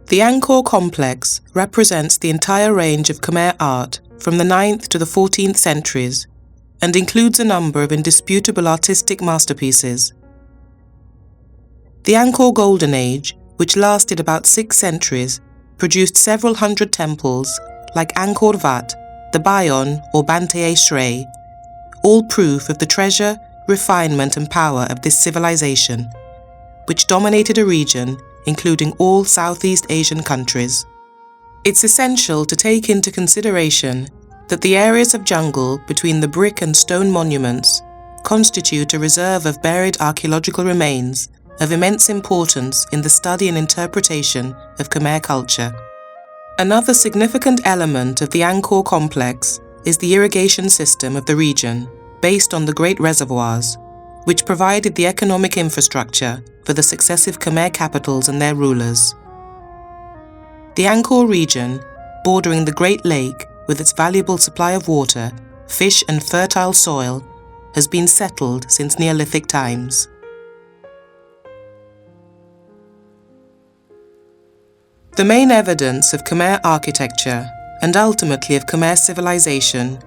The Angkor complex represents the entire range of Khmer art from the 9th to the 14th centuries and includes a number of indisputable artistic masterpieces. The Angkor Golden Age, which lasted about 6 centuries, produced several hundred temples like Angkor Wat, the Bayon or Banteay Shrey, all proof of the treasure, refinement and power of this civilization, which dominated a region including all Southeast Asian countries. It's essential to take into consideration that the areas of jungle between the brick and stone monuments constitute a reserve of buried archaeological remains of immense importance in the study and interpretation of Khmer culture. Another significant element of the Angkor complex is the irrigation system of the region, based on the great reservoirs, which provided the economic infrastructure for the successive Khmer capitals and their rulers. The Angkor region, bordering the Great Lake with its valuable supply of water, fish and fertile soil, has been settled since Neolithic times. The main evidence of Khmer architecture, and ultimately of Khmer civilization,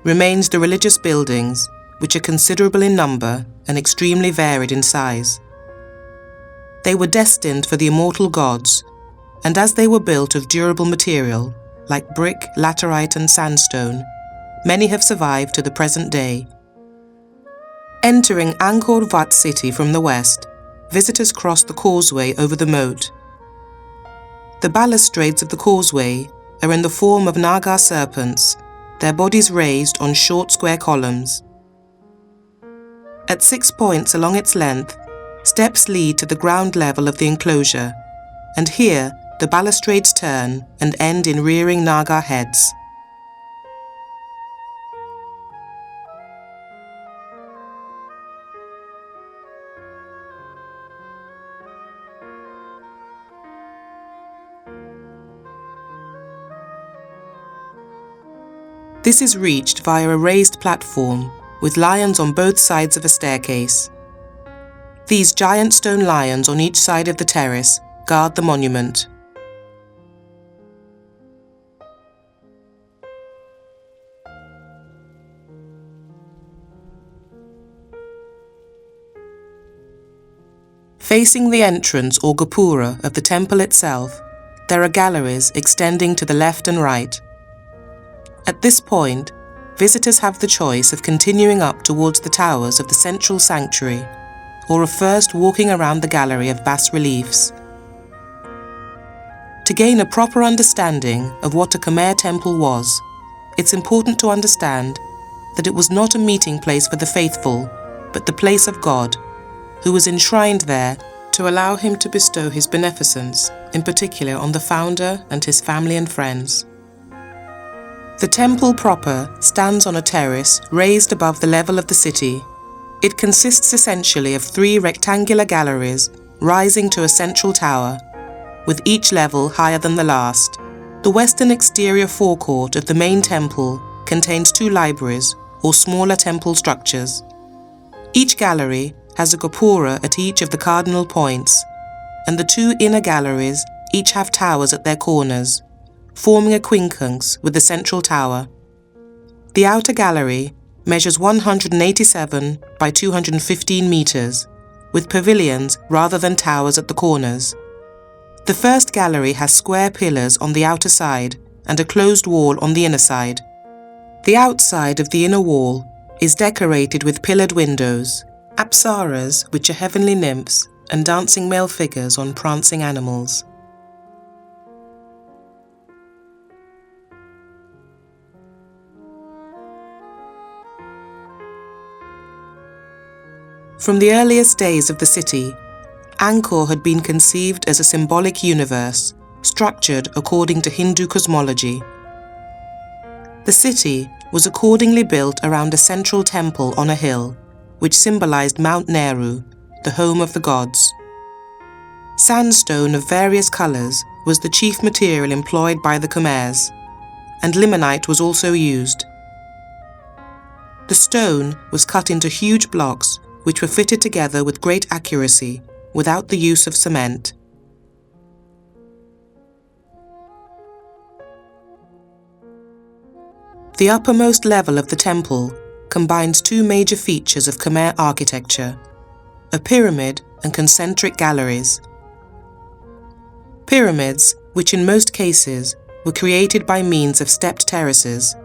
remains the religious buildings, which are considerable in number and extremely varied in size. They were destined for the immortal gods, and as they were built of durable material, like brick, laterite and sandstone, many have survived to the present day. Entering Angkor Wat city from the west, visitors cross the causeway over the moat. The balustrades of the causeway are in the form of Naga serpents, their bodies raised on short square columns. At 6 points along its length, steps lead to the ground level of the enclosure, and here the balustrades turn and end in rearing Naga heads. This is reached via a raised platform with lions on both sides of a staircase. These giant stone lions on each side of the terrace guard the monument. Facing the entrance or gopura of the temple itself, there are galleries extending to the left and right. At this point, visitors have the choice of continuing up towards the towers of the central sanctuary, or of first walking around the gallery of bas-reliefs. To gain a proper understanding of what a Khmer temple was, it's important to understand that it was not a meeting place for the faithful, but the place of God, who was enshrined there to allow him to bestow his beneficence, in particular on the founder and his family and friends. The temple proper stands on a terrace raised above the level of the city. It consists essentially of 3 rectangular galleries rising to a central tower, with each level higher than the last. The western exterior forecourt of the main temple contains 2 libraries, or smaller temple structures. Each gallery has a gopura at each of the cardinal points, and the 2 inner galleries each have towers at their corners, forming a quincunx with the central tower. The outer gallery measures 187 by 215 meters, with pavilions rather than towers at the corners. The first gallery has square pillars on the outer side and a closed wall on the inner side. The outside of the inner wall is decorated with pillared windows, apsaras, which are heavenly nymphs, and dancing male figures on prancing animals. From the earliest days of the city, Angkor had been conceived as a symbolic universe, structured according to Hindu cosmology. The city was accordingly built around a central temple on a hill, which symbolized Mount Nehru, the home of the gods. Sandstone of various colors was the chief material employed by the Khmers, and limonite was also used. The stone was cut into huge blocks which were fitted together with great accuracy, without the use of cement. The uppermost level of the temple combines two major features of Khmer architecture: a pyramid and concentric galleries. Pyramids, which in most cases were created by means of stepped terraces,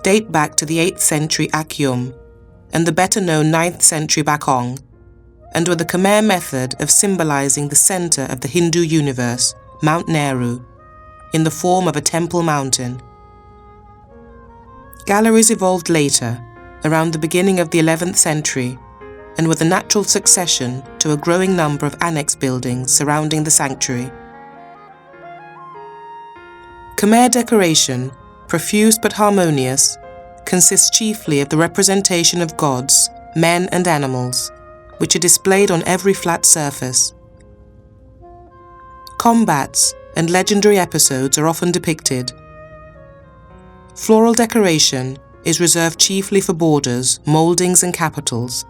date back to the 8th century Akyum and the better-known 9th century Bakong, and were the Khmer method of symbolizing the center of the Hindu universe, Mount Meru, in the form of a temple mountain. Galleries evolved later, around the beginning of the 11th century, and were the natural succession to a growing number of annex buildings surrounding the sanctuary. Khmer decoration, profuse but harmonious, consists chiefly of the representation of gods, men and animals, which are displayed on every flat surface. Combats and legendary episodes are often depicted. Floral decoration is reserved chiefly for borders, mouldings and capitals.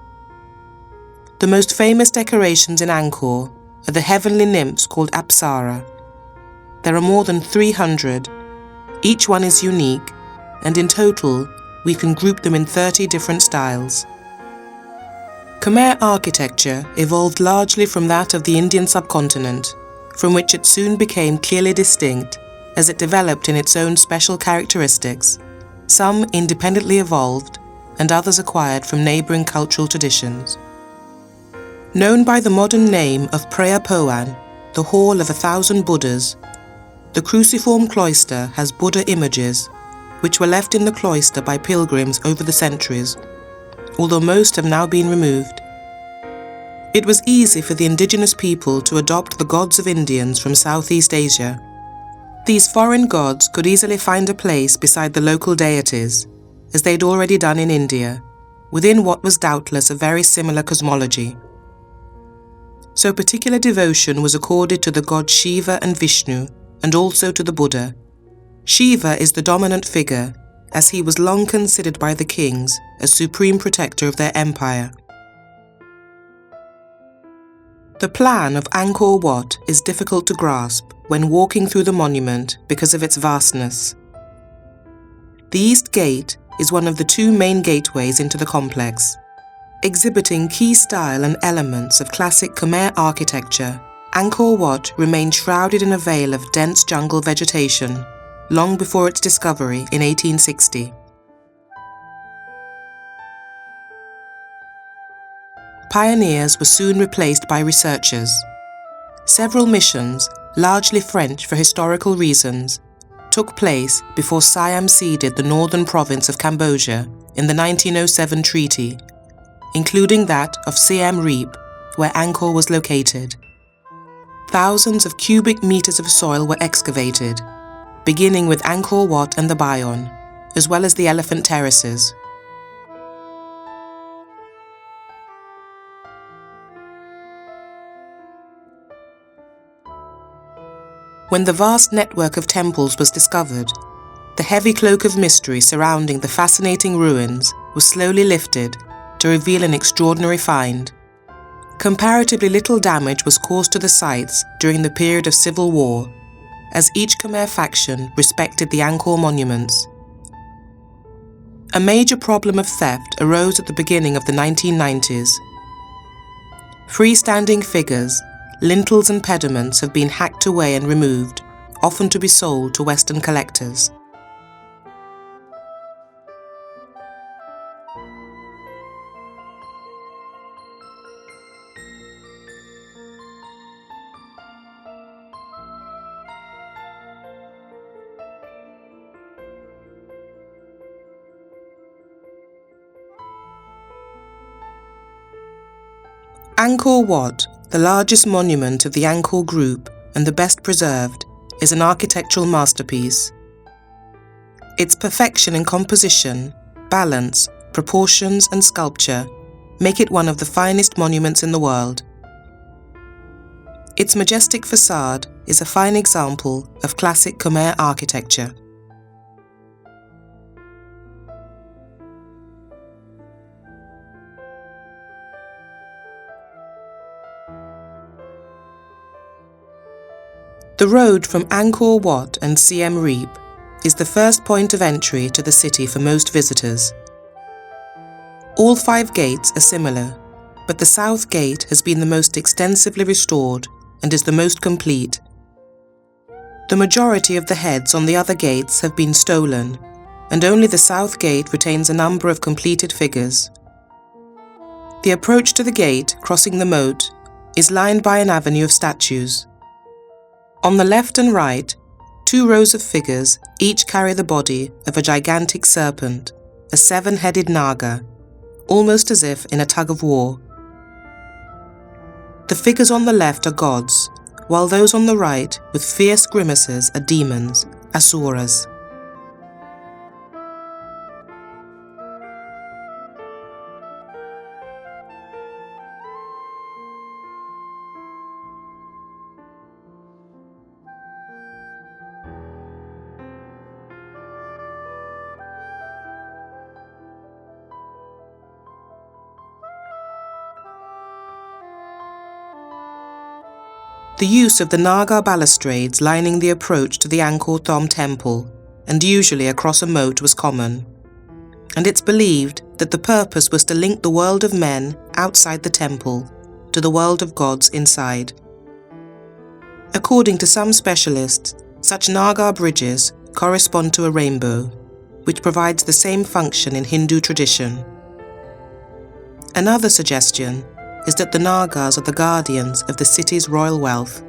The most famous decorations in Angkor are the heavenly nymphs called Apsara. There are more than 300. Each one is unique, and in total, we can group them in 30 different styles. Khmer architecture evolved largely from that of the Indian subcontinent, from which it soon became clearly distinct as it developed in its own special characteristics, some independently evolved and others acquired from neighbouring cultural traditions. Known by the modern name of Preah Poan, the Hall of 1,000 Buddhas, the Cruciform cloister has Buddha images, which were left in the cloister by pilgrims over the centuries, although most have now been removed. It was easy for the indigenous people to adopt the gods of Indians from Southeast Asia. These foreign gods could easily find a place beside the local deities, as they'd already done in India, within what was doubtless a very similar cosmology. So particular devotion was accorded to the gods Shiva and Vishnu, and also to the Buddha. Shiva is the dominant figure, as he was long considered by the kings as supreme protector of their empire. The plan of Angkor Wat is difficult to grasp when walking through the monument because of its vastness. The East Gate is one of the two main gateways into the complex. Exhibiting key style and elements of classic Khmer architecture, Angkor Wat remained shrouded in a veil of dense jungle vegetation long before its discovery in 1860. Pioneers were soon replaced by researchers. Several missions, largely French for historical reasons, took place before Siam ceded the northern province of Cambodia in the 1907 treaty, including that of Siem Reap, where Angkor was located. Thousands of cubic meters of soil were excavated, beginning with Angkor Wat and the Bayon, as well as the Elephant Terraces. When the vast network of temples was discovered, the heavy cloak of mystery surrounding the fascinating ruins was slowly lifted to reveal an extraordinary find. Comparatively little damage was caused to the sites during the period of civil war, as each Khmer faction respected the Angkor monuments. A major problem of theft arose at the beginning of the 1990s. Freestanding figures, lintels and pediments have been hacked away and removed, often to be sold to Western collectors. Angkor Wat, the largest monument of the Angkor group and the best preserved, is an architectural masterpiece. Its perfection in composition, balance, proportions and sculpture make it one of the finest monuments in the world. Its majestic facade is a fine example of classic Khmer architecture. The road from Angkor Wat and Siem Reap is the first point of entry to the city for most visitors. All 5 gates are similar, but the south gate has been the most extensively restored and is the most complete. The majority of the heads on the other gates have been stolen, and only the south gate retains a number of completed figures. The approach to the gate, crossing the moat, is lined by an avenue of statues. On the left and right, 2 rows of figures each carry the body of a gigantic serpent, a 7-headed naga, almost as if in a tug-of-war. The figures on the left are gods, while those on the right, with fierce grimaces, are demons, asuras. The use of the Naga balustrades lining the approach to the Angkor Thom temple, and usually across a moat, was common, and it's believed that the purpose was to link the world of men outside the temple to the world of gods inside. According to some specialists, such Naga bridges correspond to a rainbow, which provides the same function in Hindu tradition. Another suggestion is that the Nagas are the guardians of the city's royal wealth.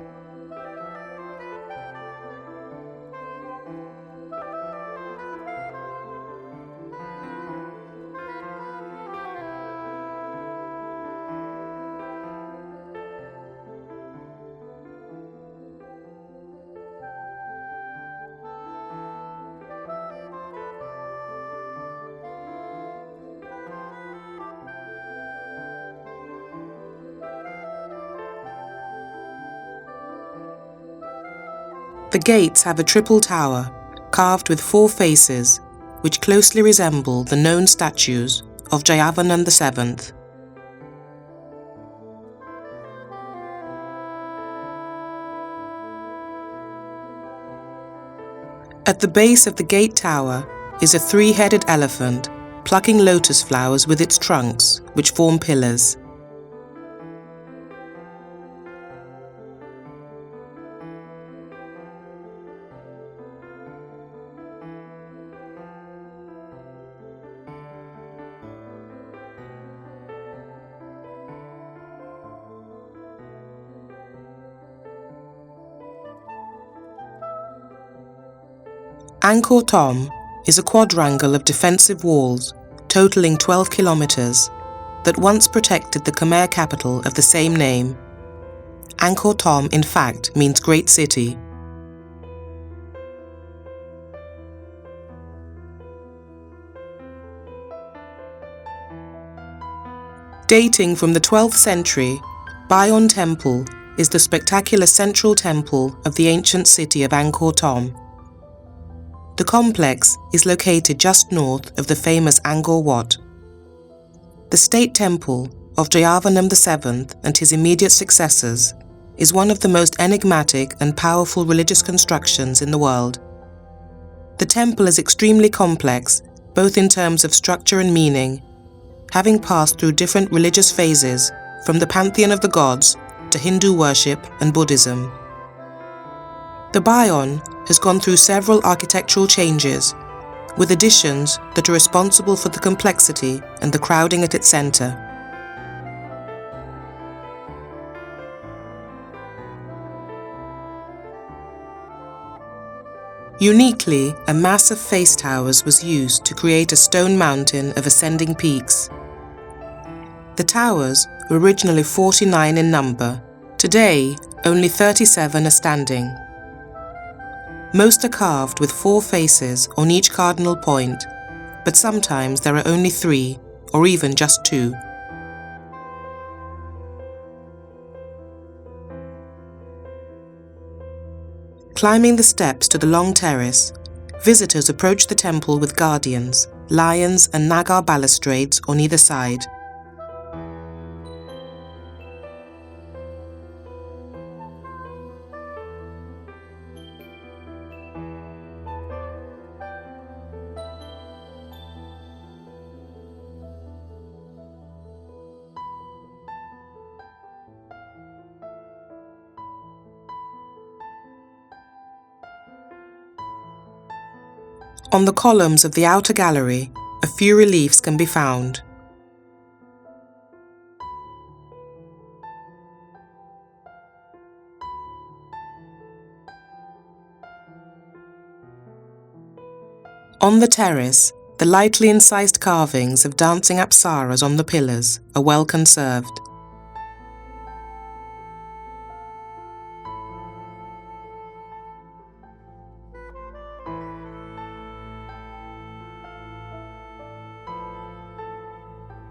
The gates have a triple tower, carved with 4 faces, which closely resemble the known statues of Jayavarman VII. At the base of the gate tower is a 3-headed elephant, plucking lotus flowers with its trunks, which form pillars. Angkor Thom is a quadrangle of defensive walls, totaling 12 kilometers, that once protected the Khmer capital of the same name. Angkor Thom, in fact, means Great City. Dating from the 12th century, Bayon Temple is the spectacular central temple of the ancient city of Angkor Thom. The complex is located just north of the famous Angkor Wat. The state temple of Jayavarman VII and his immediate successors is one of the most enigmatic and powerful religious constructions in the world. The temple is extremely complex, both in terms of structure and meaning, having passed through different religious phases from the pantheon of the gods to Hindu worship and Buddhism. The Bayon has gone through several architectural changes, with additions that are responsible for the complexity and the crowding at its center. Uniquely, a mass of face towers was used to create a stone mountain of ascending peaks. The towers were originally 49 in number. Today, only 37 are standing. Most are carved with 4 faces on each cardinal point, but sometimes there are only 3, or even just 2. Climbing the steps to the long terrace, visitors approach the temple with guardians, lions and naga balustrades on either side. On the columns of the outer gallery, a few reliefs can be found. On the terrace, the lightly incised carvings of dancing apsaras on the pillars are well conserved.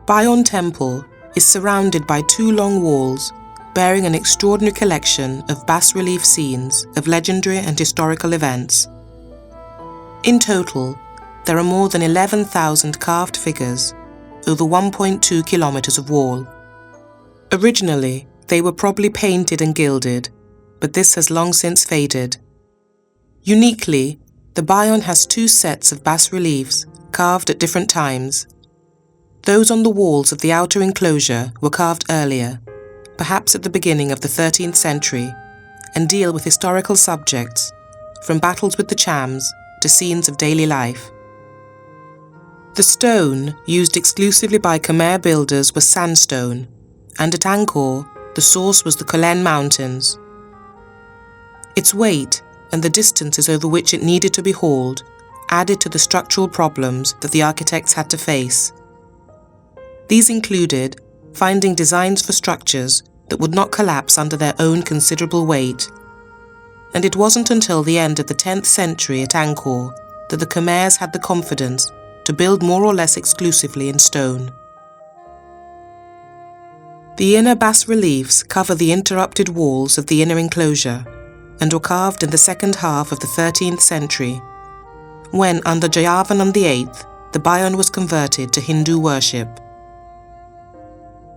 Bayon Temple is surrounded by two long walls bearing an extraordinary collection of bas-relief scenes of legendary and historical events. In total, there are more than 11,000 carved figures over 1.2 kilometers of wall. Originally, they were probably painted and gilded, but this has long since faded. Uniquely, the Bayon has two sets of bas-reliefs carved at different times. Those on the walls of the outer enclosure were carved earlier, perhaps at the beginning of the 13th century, and deal with historical subjects, from battles with the Chams to scenes of daily life. The stone used exclusively by Khmer builders was sandstone, and at Angkor, the source was the Kolen Mountains. Its weight and the distances over which it needed to be hauled added to the structural problems that the architects had to face. These included finding designs for structures that would not collapse under their own considerable weight. And it wasn't until the end of the 10th century at Angkor that the Khmers had the confidence to build more or less exclusively in stone. The inner bas-reliefs cover the interrupted walls of the inner enclosure and were carved in the second half of the 13th century, when under Jayavarman VIII, the Bayon was converted to Hindu worship.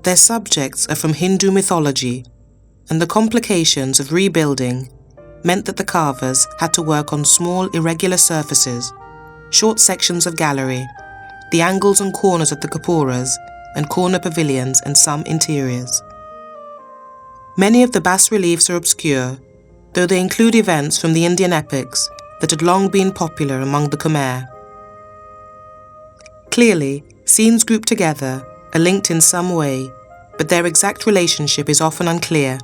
Their subjects are from Hindu mythology, and the complications of rebuilding meant that the carvers had to work on small irregular surfaces, short sections of gallery, the angles and corners of the kaporas, and corner pavilions and some interiors. Many of the bas-reliefs are obscure, though they include events from the Indian epics that had long been popular among the Khmer. Clearly, scenes grouped together are linked in some way, but their exact relationship is often unclear.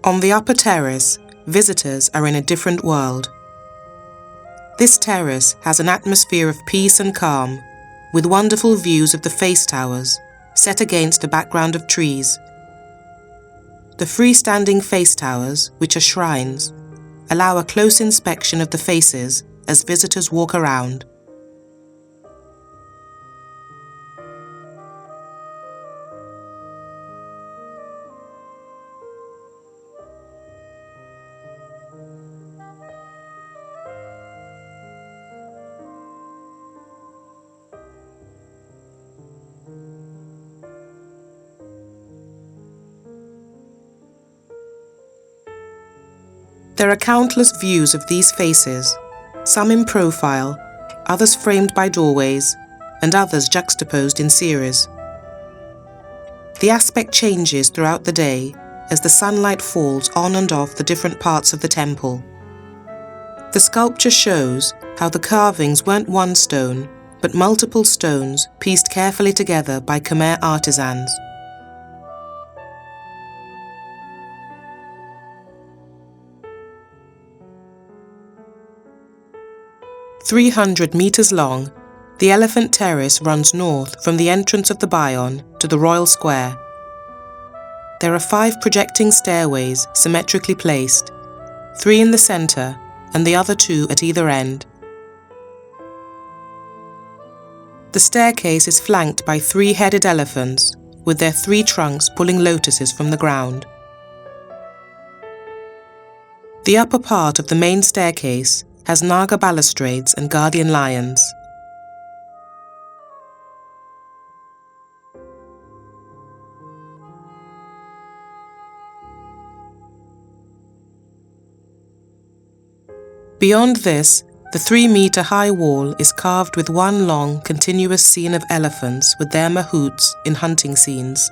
On the upper terrace, visitors are in a different world. This terrace has an atmosphere of peace and calm, with wonderful views of the face towers, set against a background of trees. The freestanding face towers, which are shrines, allow a close inspection of the faces as visitors walk around. There are countless views of these faces, some in profile, others framed by doorways, and others juxtaposed in series. The aspect changes throughout the day as the sunlight falls on and off the different parts of the temple. The sculpture shows how the carvings weren't one stone, but multiple stones pieced carefully together by Khmer artisans. "300 meters long, the Elephant Terrace runs north from the entrance of the Bayon to the Royal Square. There are 5 projecting stairways symmetrically placed, 3 in the center and the other 2 at either end. The staircase is flanked by 3-headed elephants, with their 3 trunks pulling lotuses from the ground. The upper part of the main staircase has Naga balustrades and guardian lions. Beyond this, the 3-meter-high wall is carved with one long, continuous scene of elephants with their mahouts in hunting scenes.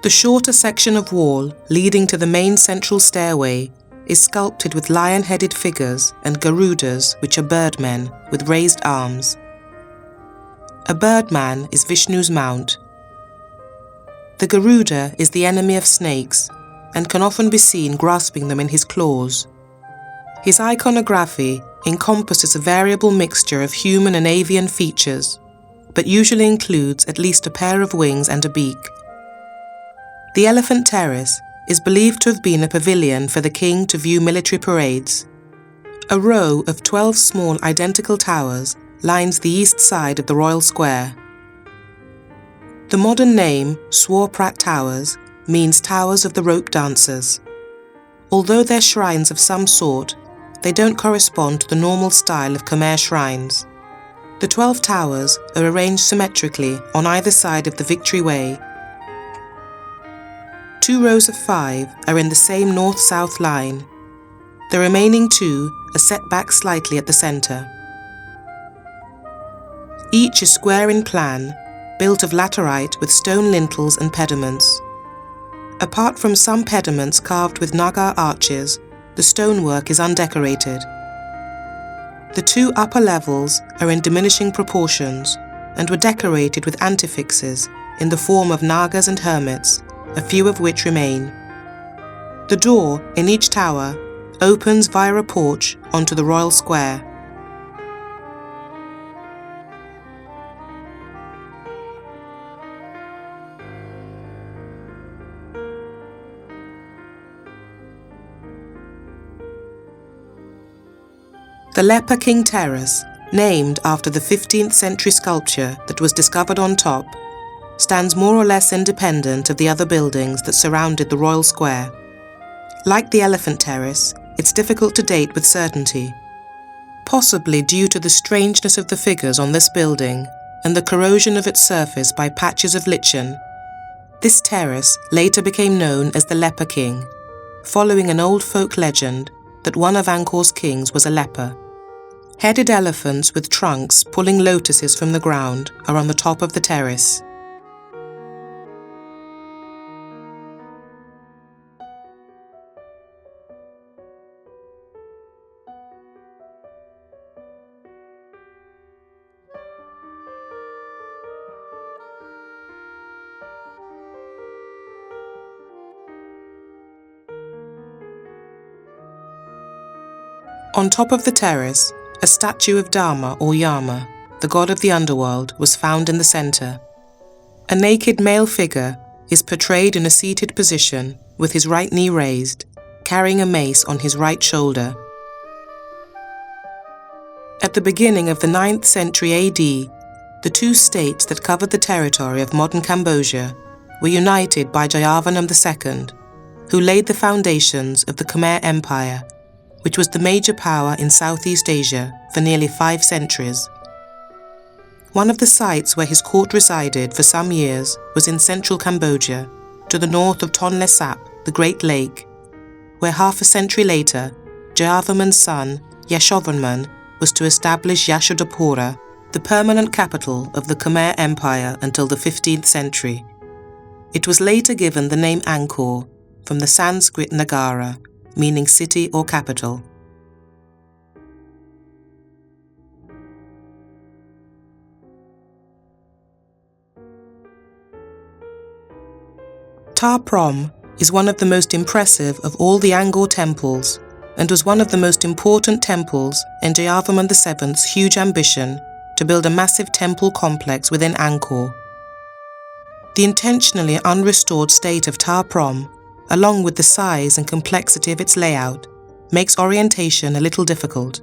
The shorter section of wall leading to the main central stairway is sculpted with lion-headed figures and garudas, which are birdmen with raised arms. A birdman is Vishnu's mount. The garuda is the enemy of snakes and can often be seen grasping them in his claws. His iconography encompasses a variable mixture of human and avian features, but usually includes at least a pair of wings and a beak. The Elephant Terrace is believed to have been a pavilion for the king to view military parades. A row of 12 small identical towers lines the east side of the Royal Square. The modern name, Swar Prat Towers, means Towers of the Rope Dancers. Although they're shrines of some sort, they don't correspond to the normal style of Khmer shrines. The 12 towers are arranged symmetrically on either side of the Victory Way. 2 rows of 5 are in the same north-south line. The remaining 2 are set back slightly at the centre. Each is square in plan, built of laterite with stone lintels and pediments. Apart from some pediments carved with Naga arches, the stonework is undecorated. The 2 upper levels are in diminishing proportions and were decorated with antefixes in the form of Nagas and hermits, a few of which remain. The door in each tower opens via a porch onto the Royal Square. The Leper King Terrace, named after the 15th century sculpture that was discovered on top, stands more or less independent of the other buildings that surrounded the Royal Square. Like the Elephant Terrace, it's difficult to date with certainty, possibly due to the strangeness of the figures on this building and the corrosion of its surface by patches of lichen. This terrace later became known as the Leper King, following an old folk legend that one of Angkor's kings was a leper. Headed elephants with trunks pulling lotuses from the ground are on the top of the terrace. On top of the terrace, a statue of Dharma or Yama, the god of the underworld, was found in the centre. A naked male figure is portrayed in a seated position with his right knee raised, carrying a mace on his right shoulder. At the beginning of the 9th century AD, the 2 states that covered the territory of modern Cambodia were united by Jayavarman II, who laid the foundations of the Khmer Empire, which was the major power in Southeast Asia for nearly 5 centuries. One of the sites where his court resided for some years was in central Cambodia, to the north of Tonle Sap, the Great Lake, where half a century later, Jayavarman's son, Yashovarman, was to establish Yashodapura, the permanent capital of the Khmer Empire until the 15th century. It was later given the name Angkor, from the Sanskrit Nagara, meaning city or capital. Ta Prohm is one of the most impressive of all the Angkor temples and was one of the most important temples in Jayavarman VII's huge ambition to build a massive temple complex within Angkor. The intentionally unrestored state of Ta Prohm, along with the size and complexity of its layout, makes orientation a little difficult.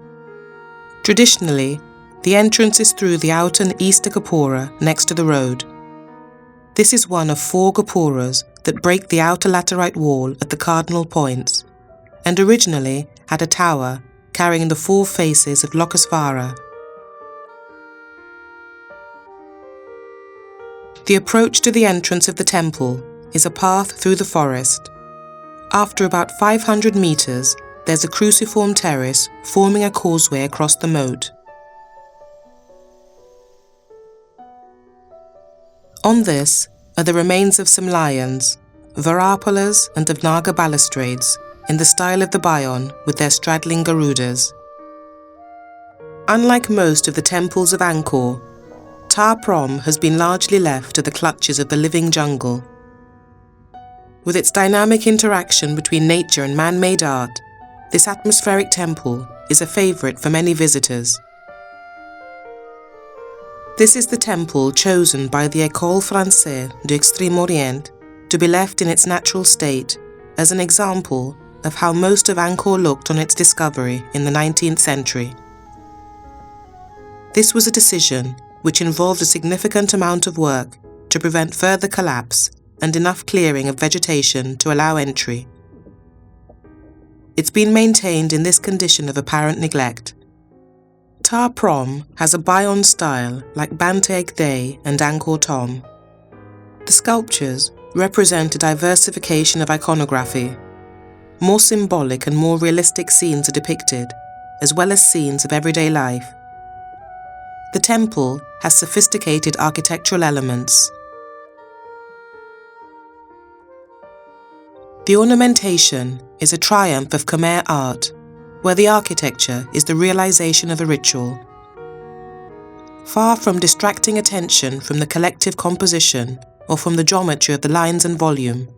Traditionally, the entrance is through the outer and easter gopura next to the road. This is one of 4 gopuras that break the outer laterite wall at the cardinal points, and originally had a tower carrying the 4 faces of Lokasvara. The approach to the entrance of the temple is a path through the forest. After about 500 meters, there's a cruciform terrace forming a causeway across the moat. On this are the remains of some lions, Varapalas and of Naga balustrades in the style of the Bayon with their straddling Garudas. Unlike most of the temples of Angkor, Ta Prohm has been largely left to the clutches of the living jungle. With its dynamic interaction between nature and man-made art, this atmospheric temple is a favourite for many visitors. This is the temple chosen by the École Française du Extrême-Orient to be left in its natural state as an example of how most of Angkor looked on its discovery in the 19th century. This was a decision which involved a significant amount of work to prevent further collapse and enough clearing of vegetation to allow entry. It's been maintained in this condition of apparent neglect. Ta Prohm has a Bayon style like Banteg Day and Angkor Thom. The sculptures represent a diversification of iconography. More symbolic and more realistic scenes are depicted, as well as scenes of everyday life. The temple has sophisticated architectural elements. The ornamentation is a triumph of Khmer art, where the architecture is the realization of a ritual. Far from distracting attention from the collective composition or from the geometry of the lines and volume,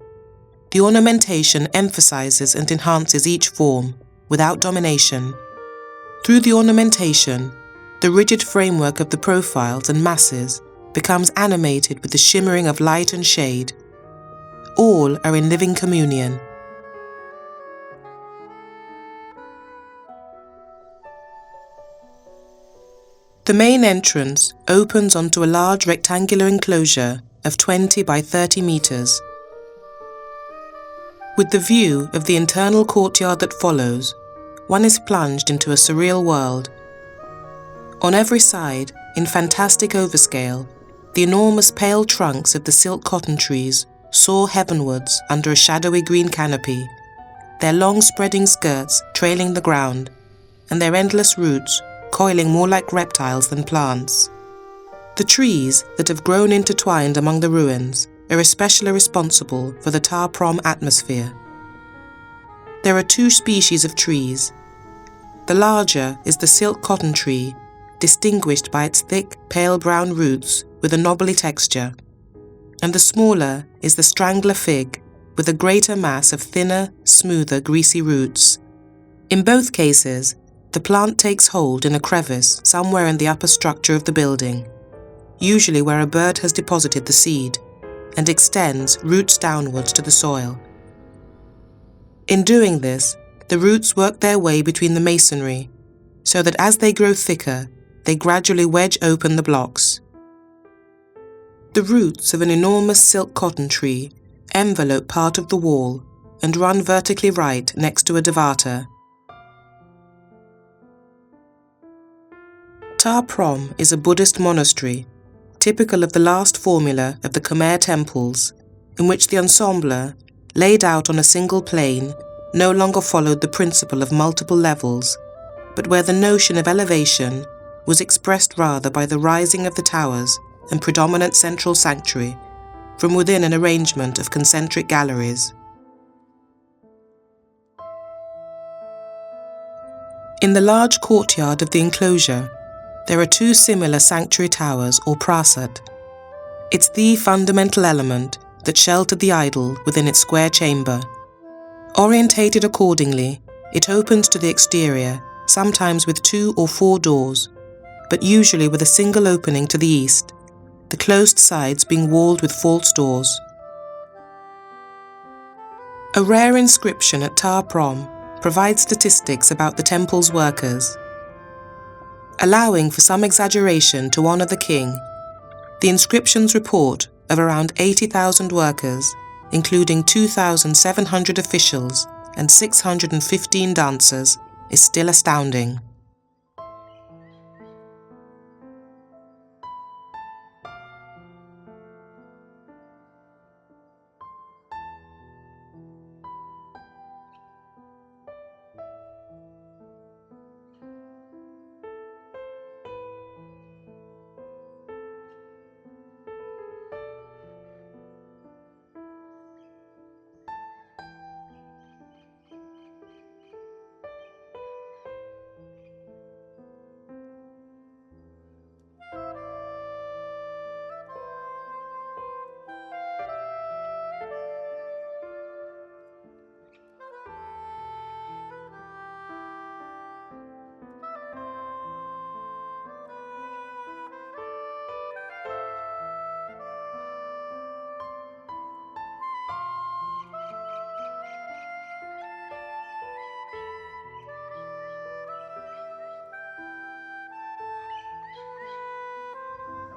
the ornamentation emphasizes and enhances each form, without domination. Through the ornamentation, the rigid framework of the profiles and masses becomes animated with the shimmering of light and shade. All are in living communion. The main entrance opens onto a large rectangular enclosure of 20 by 30 meters. With the view of the internal courtyard that follows, one is plunged into a surreal world. On every side, in fantastic overscale, the enormous pale trunks of the silk cotton trees soar heavenwards under a shadowy green canopy, their long spreading skirts trailing the ground, and their endless roots coiling more like reptiles than plants. The trees that have grown intertwined among the ruins are especially responsible for the Ta Prohm atmosphere. There are two species of trees. The larger is the silk cotton tree, distinguished by its thick, pale brown roots with a knobbly texture, and the smaller is the Strangler Fig, with a greater mass of thinner, smoother, greasy roots. In both cases, the plant takes hold in a crevice somewhere in the upper structure of the building, usually where a bird has deposited the seed, and extends roots downwards to the soil. In doing this, the roots work their way between the masonry, so that as they grow thicker, they gradually wedge open the blocks. The roots of an enormous silk cotton tree envelope part of the wall and run vertically right next to a devata. Ta Prohm is a Buddhist monastery, typical of the last formula of the Khmer temples, in which the ensemble, laid out on a single plane, no longer followed the principle of multiple levels, but where the notion of elevation was expressed rather by the rising of the towers and predominant central sanctuary from within an arrangement of concentric galleries. In the large courtyard of the enclosure, there are two similar sanctuary towers or prasat. It's the fundamental element that sheltered the idol within its square chamber. Orientated accordingly, it opens to the exterior, sometimes with 2 or 4 doors, but usually with a single opening to the east, the closed sides being walled with false doors. A rare inscription at Ta Prohm provides statistics about the temple's workers. Allowing for some exaggeration to honour the king, the inscriptions report of around 80,000 workers, including 2,700 officials and 615 dancers, is still astounding.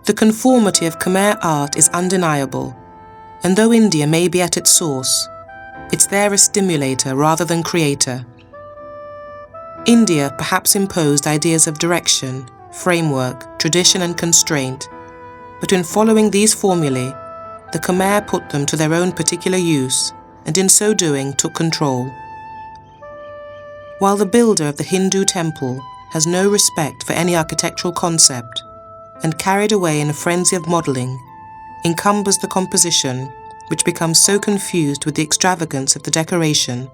The conformity of Khmer art is undeniable, and though India may be at its source, it's there as stimulator rather than creator. India perhaps imposed ideas of direction, framework, tradition and constraint, but in following these formulae, the Khmer put them to their own particular use, and in so doing took control. While the builder of the Hindu temple has no respect for any architectural concept, and carried away in a frenzy of modelling, encumbers the composition, which becomes so confused with the extravagance of the decoration,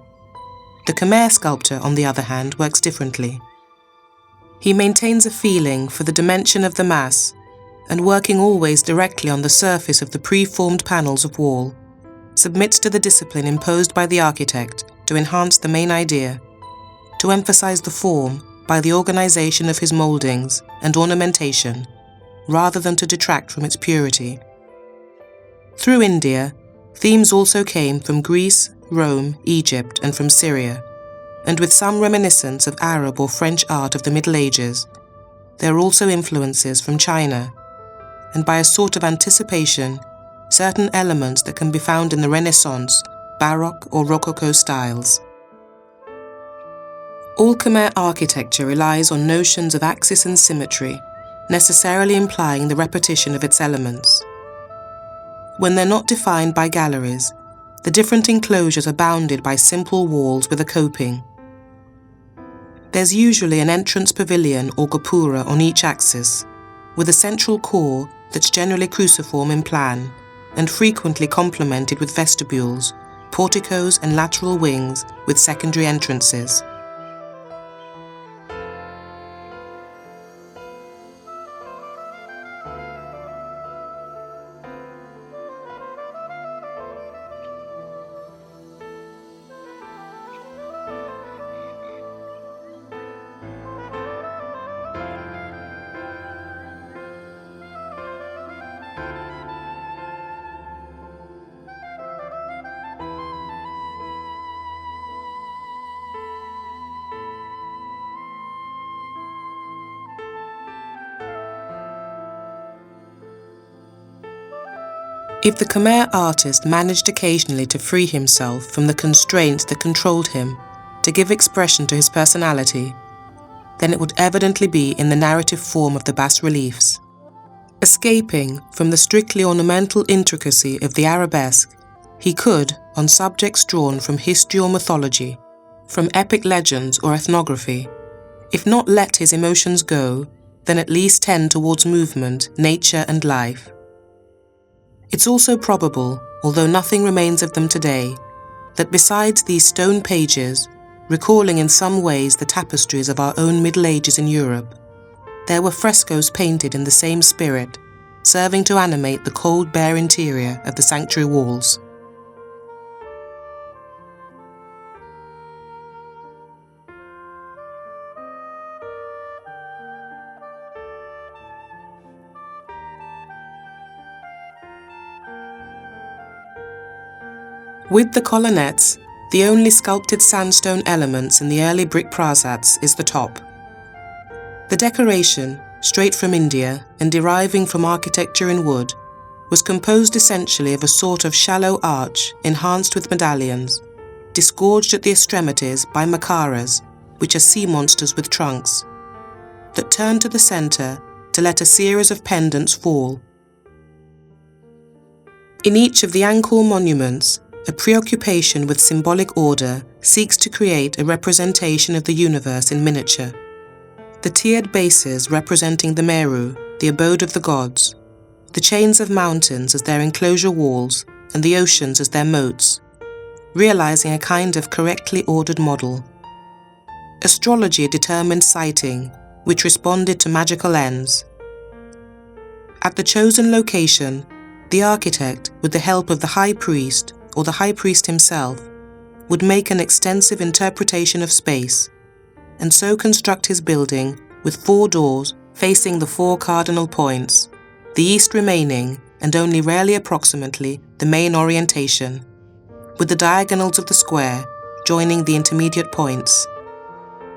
the Khmer sculptor, on the other hand, works differently. He maintains a feeling for the dimension of the mass, and working always directly on the surface of the pre-formed panels of wall, submits to the discipline imposed by the architect to enhance the main idea, to emphasize the form by the organization of his mouldings and ornamentation, rather than to detract from its purity. Through India, themes also came from Greece, Rome, Egypt, and from Syria, and with some reminiscence of Arab or French art of the Middle Ages, there are also influences from China, and by a sort of anticipation, certain elements that can be found in the Renaissance, Baroque, or Rococo styles. All Khmer architecture relies on notions of axis and symmetry, necessarily implying the repetition of its elements. When they're not defined by galleries, the different enclosures are bounded by simple walls with a coping. There's usually an entrance pavilion or gopura on each axis, with a central core that's generally cruciform in plan, and frequently complemented with vestibules, porticos and lateral wings with secondary entrances. If the Khmer artist managed occasionally to free himself from the constraints that controlled him to give expression to his personality, then it would evidently be in the narrative form of the bas-reliefs. Escaping from the strictly ornamental intricacy of the arabesque, he could, on subjects drawn from history or mythology, from epic legends or ethnography, if not let his emotions go, then at least tend towards movement, nature and life. It's also probable, although nothing remains of them today, that besides these stone pages, recalling in some ways the tapestries of our own Middle Ages in Europe, there were frescoes painted in the same spirit, serving to animate the cold bare interior of the sanctuary walls. With the colonnettes, the only sculpted sandstone elements in the early brick prasats is the top. The decoration, straight from India and deriving from architecture in wood, was composed essentially of a sort of shallow arch enhanced with medallions, disgorged at the extremities by makaras, which are sea monsters with trunks, that turn to the centre to let a series of pendants fall. In each of the Angkor monuments, a preoccupation with symbolic order seeks to create a representation of the universe in miniature. The tiered bases representing the Meru, the abode of the gods, the chains of mountains as their enclosure walls, and the oceans as their moats, realizing a kind of correctly ordered model. Astrology determined sighting, which responded to magical ends. At the chosen location, the architect, with the help of the high priest, or the high priest himself, would make an extensive interpretation of space, and so construct his building with 4 doors facing the 4 cardinal points, the east remaining, and only rarely approximately, the main orientation, with the diagonals of the square joining the intermediate points.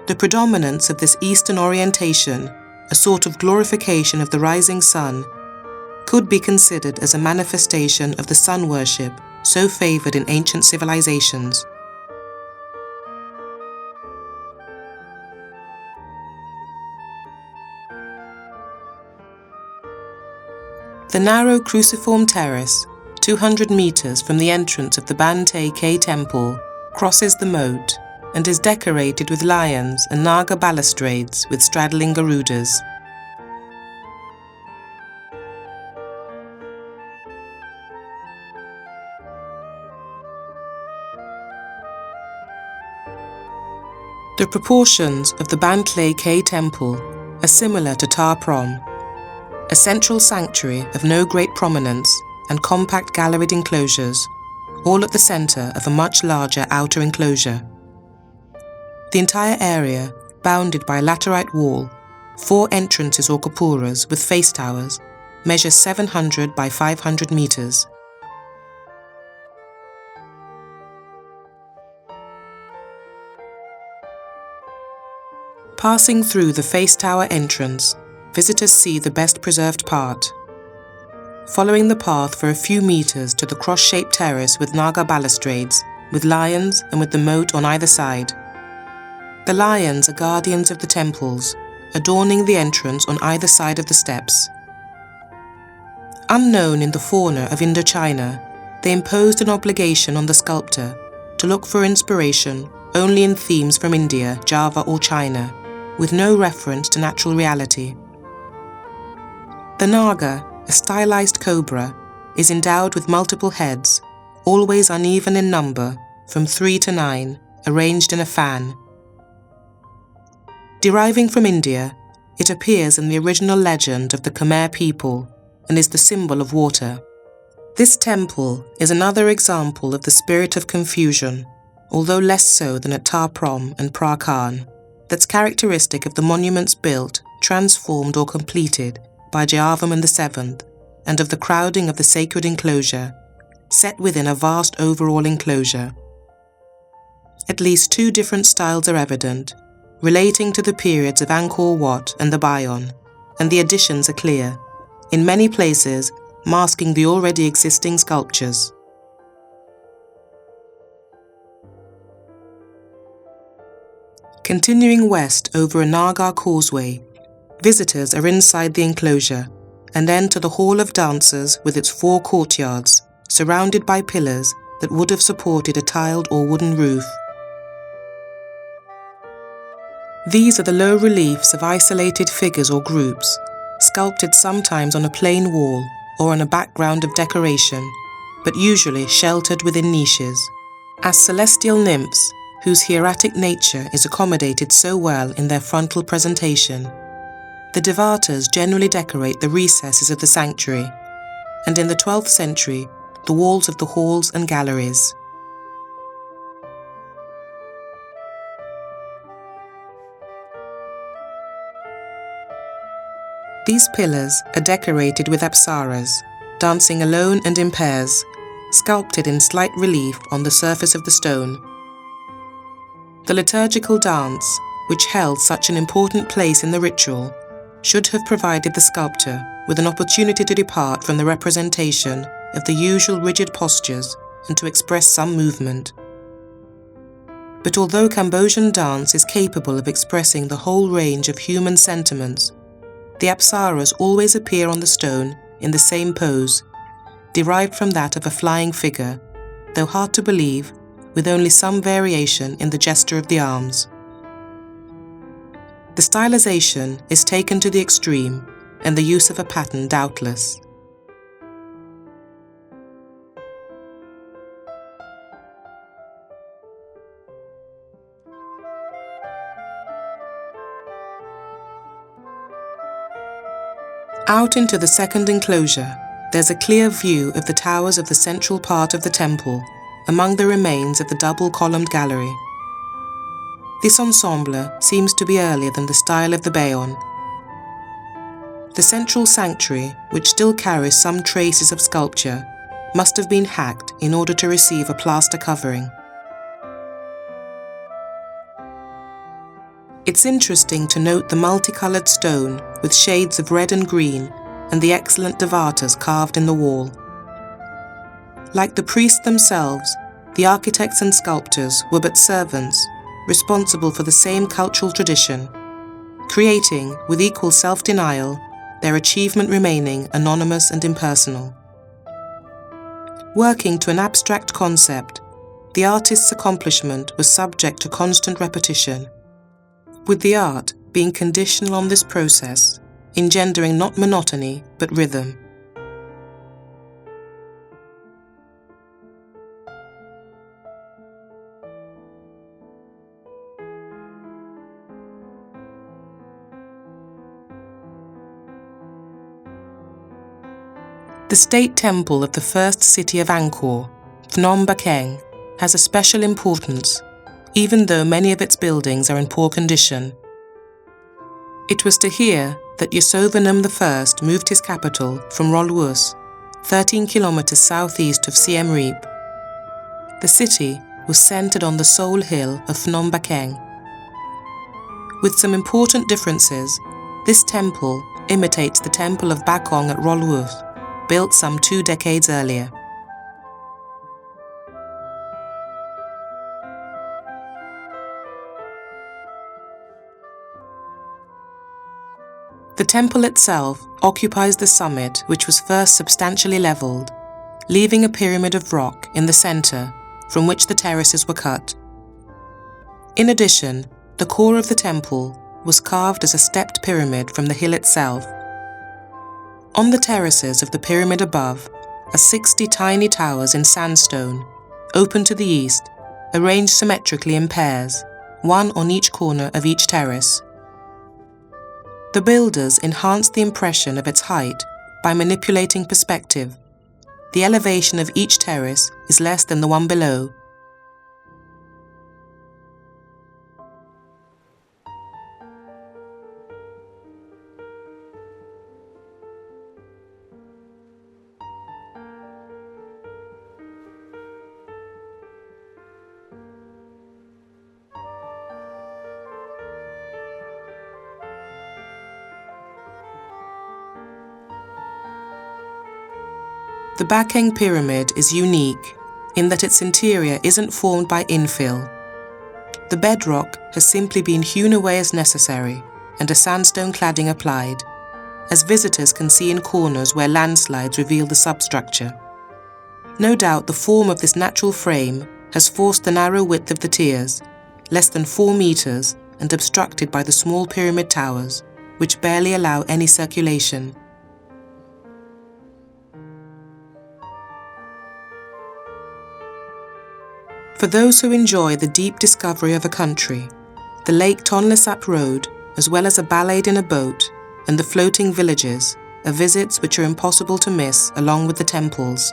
The predominance of this eastern orientation, a sort of glorification of the rising sun, could be considered as a manifestation of the sun worship so favoured in ancient civilizations. The narrow Cruciform terrace, 200 metres from the entrance of the Khmer Temple, crosses the moat and is decorated with lions and Naga balustrades with straddling garudas. The proportions of the Khmer Temple are similar to Ta Prohm, a central sanctuary of no great prominence and compact galleried enclosures, all at the centre of a much larger outer enclosure. The entire area, bounded by a laterite wall, 4 entrances or gopuras with face towers, measures 700 by 500 metres. Passing through the face tower entrance, visitors see the best preserved part. Following the path for a few metres to the cross-shaped terrace with Naga balustrades, with lions and with the moat on either side. The lions are guardians of the temples, adorning the entrance on either side of the steps. Unknown in the fauna of Indochina, they imposed an obligation on the sculptor to look for inspiration only in themes from India, Java or China, with no reference to natural reality. The Naga, a stylized cobra, is endowed with multiple heads, always uneven in number, from 3 to 9, arranged in a fan. Deriving from India, it appears in the original legend of the Khmer people and is the symbol of water. This temple is another example of the spirit of confusion, although less so than at Ta Prohm and Pra Khan, that's characteristic of the monuments built, transformed or completed by Jayavarman VII, and of the crowding of the sacred enclosure, set within a vast overall enclosure. At least 2 different styles are evident, relating to the periods of Angkor Wat and the Bayon, and the additions are clear, in many places masking the already existing sculptures. Continuing west over a Naga causeway, visitors are inside the enclosure and enter the Hall of Dancers with its 4 courtyards, surrounded by pillars that would have supported a tiled or wooden roof. These are the low reliefs of isolated figures or groups, sculpted sometimes on a plain wall or on a background of decoration, but usually sheltered within niches, as celestial nymphs whose hieratic nature is accommodated so well in their frontal presentation. The Devatas generally decorate the recesses of the sanctuary, and in the 12th century, the walls of the halls and galleries. These pillars are decorated with apsaras, dancing alone and in pairs, sculpted in slight relief on the surface of the stone. The liturgical dance, which held such an important place in the ritual, should have provided the sculptor with an opportunity to depart from the representation of the usual rigid postures and to express some movement. But although Cambodian dance is capable of expressing the whole range of human sentiments, the apsaras always appear on the stone in the same pose, derived from that of a flying figure, though hard to believe, with only some variation in the gesture of the arms. The stylization is taken to the extreme, and the use of a pattern doubtless. Out into the second enclosure, there's a clear view of the towers of the central part of the temple, among the remains of the double-columned gallery. This ensemble seems to be earlier than the style of the Bayon. The central sanctuary, which still carries some traces of sculpture, must have been hacked in order to receive a plaster covering. It's interesting to note the multicolored stone with shades of red and green and the excellent devatas carved in the wall. Like the priests themselves, the architects and sculptors were but servants, responsible for the same cultural tradition, creating, with equal self-denial, their achievement remaining anonymous and impersonal. Working to an abstract concept, the artist's accomplishment was subject to constant repetition, with the art being conditional on this process, engendering not monotony but rhythm. The state temple of the first city of Angkor, Phnom Bakheng, has a special importance, even though many of its buildings are in poor condition. It was to here that Yasovarman I moved his capital from Rolwus, 13 kilometers southeast of Siem Reap. The city was centered on the sole hill of Phnom Bakheng. With some important differences, this temple imitates the Temple of Bakong at Rolwus, built some 2 decades earlier. The temple itself occupies the summit, which was first substantially leveled, leaving a pyramid of rock in the center from which the terraces were cut. In addition, the core of the temple was carved as a stepped pyramid from the hill itself. On the terraces of the pyramid above are 60 tiny towers in sandstone, open to the east, arranged symmetrically in pairs, one on each corner of each terrace. The builders enhanced the impression of its height by manipulating perspective. The elevation of each terrace is less than the one below. The Bakheng Pyramid is unique in that its interior isn't formed by infill. The bedrock has simply been hewn away as necessary and a sandstone cladding applied, as visitors can see in corners where landslides reveal the substructure. No doubt the form of this natural frame has forced the narrow width of the tiers, less than 4 meters, and obstructed by the small pyramid towers, which barely allow any circulation. For those who enjoy the deep discovery of a country, the Lake Tonle Sap Road, as well as a ballade in a boat, and the floating villages, are visits which are impossible to miss along with the temples.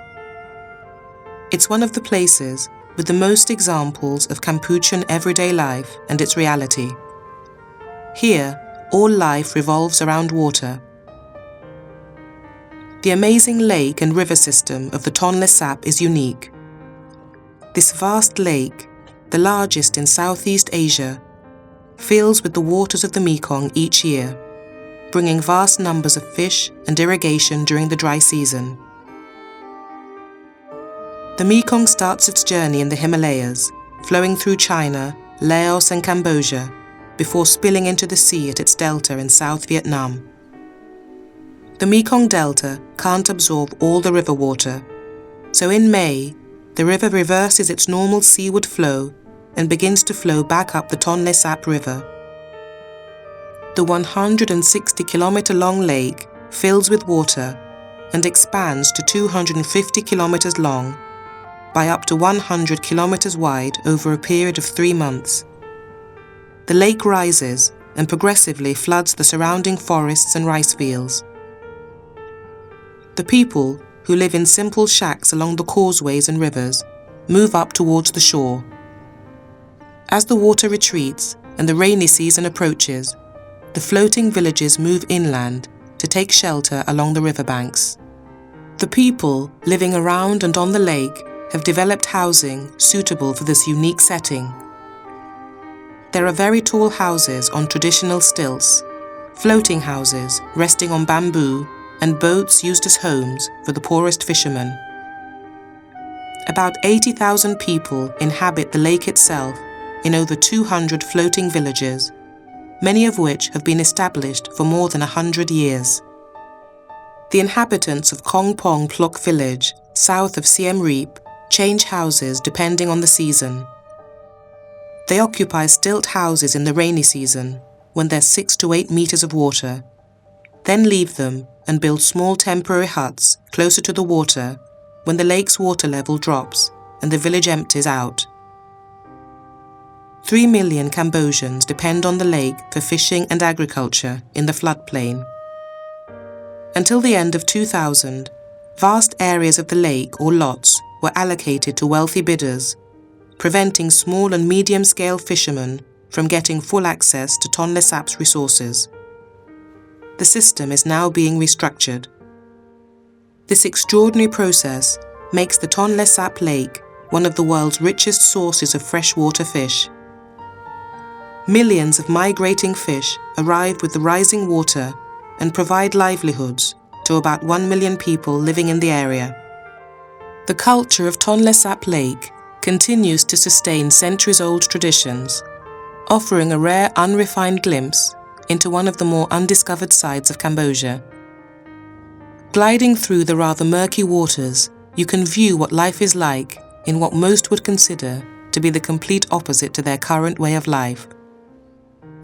It's one of the places with the most examples of Kampuchean everyday life and its reality. Here, all life revolves around water. The amazing lake and river system of the Tonle Sap is unique. This vast lake, the largest in Southeast Asia, fills with the waters of the Mekong each year, bringing vast numbers of fish and irrigation during the dry season. The Mekong starts its journey in the Himalayas, flowing through China, Laos and Cambodia, before spilling into the sea at its delta in South Vietnam. The Mekong Delta can't absorb all the river water, so in May, the river reverses its normal seaward flow and begins to flow back up the Tonle Sap River. The 160-kilometer-long lake fills with water and expands to 250 kilometers long by up to 100 kilometers wide over a period of 3 months. The lake rises and progressively floods the surrounding forests and rice fields. The people, who live in simple shacks along the causeways and rivers, move up towards the shore. As the water retreats and the rainy season approaches, the floating villages move inland to take shelter along the riverbanks. The people living around and on the lake have developed housing suitable for this unique setting. There are very tall houses on traditional stilts, floating houses resting on bamboo, and boats used as homes for the poorest fishermen. About 80,000 people inhabit the lake itself in over 200 floating villages, many of which have been established for more than 100 years. The inhabitants of Kong Pong Plok village, south of Siem Reap, change houses depending on the season. They occupy stilt houses in the rainy season, when there's 6 to 8 meters of water, then leave them and build small temporary huts closer to the water when the lake's water level drops and the village empties out. 3 million Cambodians depend on the lake for fishing and agriculture in the floodplain. Until the end of 2000, vast areas of the lake or lots were allocated to wealthy bidders, preventing small and medium-scale fishermen from getting full access to Tonle Sap's resources. The system is now being restructured. This extraordinary process makes the Tonle Sap Lake one of the world's richest sources of freshwater fish. Millions of migrating fish arrive with the rising water and provide livelihoods to about 1 million people living in the area. The culture of Tonle Sap Lake continues to sustain centuries-old traditions, offering a rare unrefined glimpse into one of the more undiscovered sides of Cambodia. Gliding through the rather murky waters, you can view what life is like in what most would consider to be the complete opposite to their current way of life.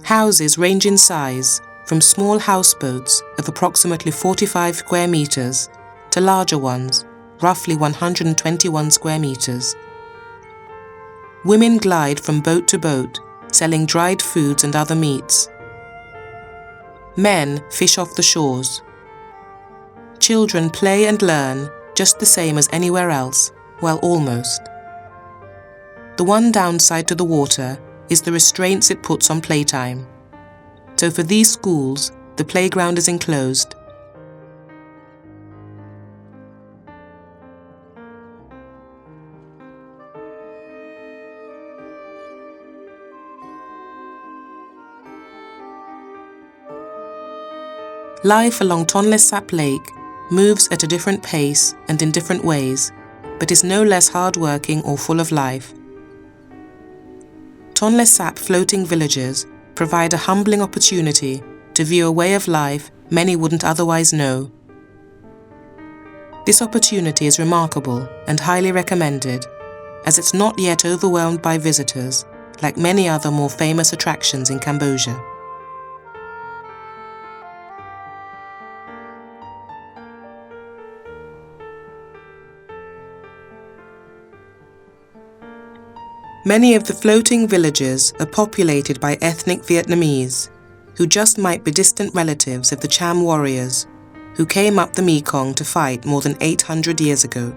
Houses range in size from small houseboats of approximately 45 square meters to larger ones, roughly 121 square meters. Women glide from boat to boat, selling dried foods and other meats. Men fish off the shores. Children play and learn just the same as anywhere else, well, almost. The one downside to the water is the restraints it puts on playtime. So for these schools, the playground is enclosed. Life along Tonle Sap Lake moves at a different pace and in different ways, but is no less hard-working or full of life. Tonle Sap floating villages provide a humbling opportunity to view a way of life many wouldn't otherwise know. This opportunity is remarkable and highly recommended, as it's not yet overwhelmed by visitors like many other more famous attractions in Cambodia. Many of the floating villages are populated by ethnic Vietnamese, who just might be distant relatives of the Cham warriors, who came up the Mekong to fight more than 800 years ago.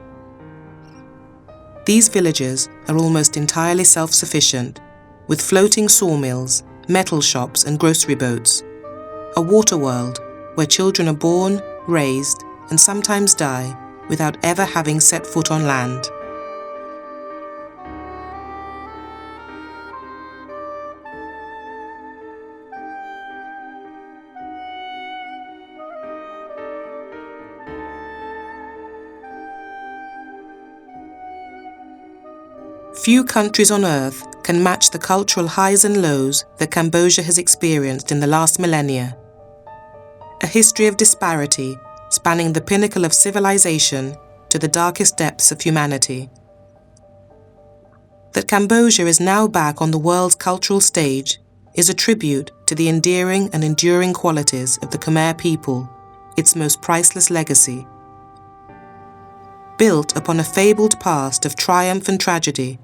These villages are almost entirely self-sufficient, with floating sawmills, metal shops and grocery boats. A water world where children are born, raised, and sometimes die without ever having set foot on land. Few countries on earth can match the cultural highs and lows that Cambodia has experienced in the last millennia. A history of disparity spanning the pinnacle of civilization to the darkest depths of humanity. That Cambodia is now back on the world's cultural stage is a tribute to the endearing and enduring qualities of the Khmer people, its most priceless legacy. Built upon a fabled past of triumph and tragedy,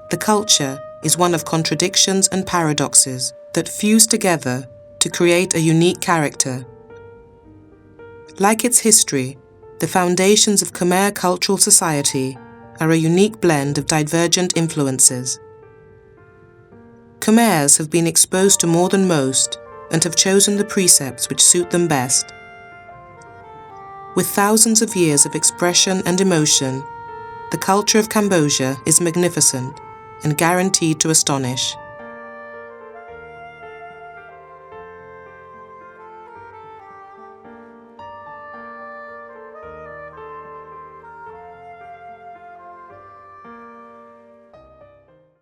the culture is one of contradictions and paradoxes that fuse together to create a unique character. Like its history, the foundations of Khmer cultural society are a unique blend of divergent influences. Khmers have been exposed to more than most and have chosen the precepts which suit them best. With thousands of years of expression and emotion, the culture of Cambodia is magnificent and guaranteed to astonish.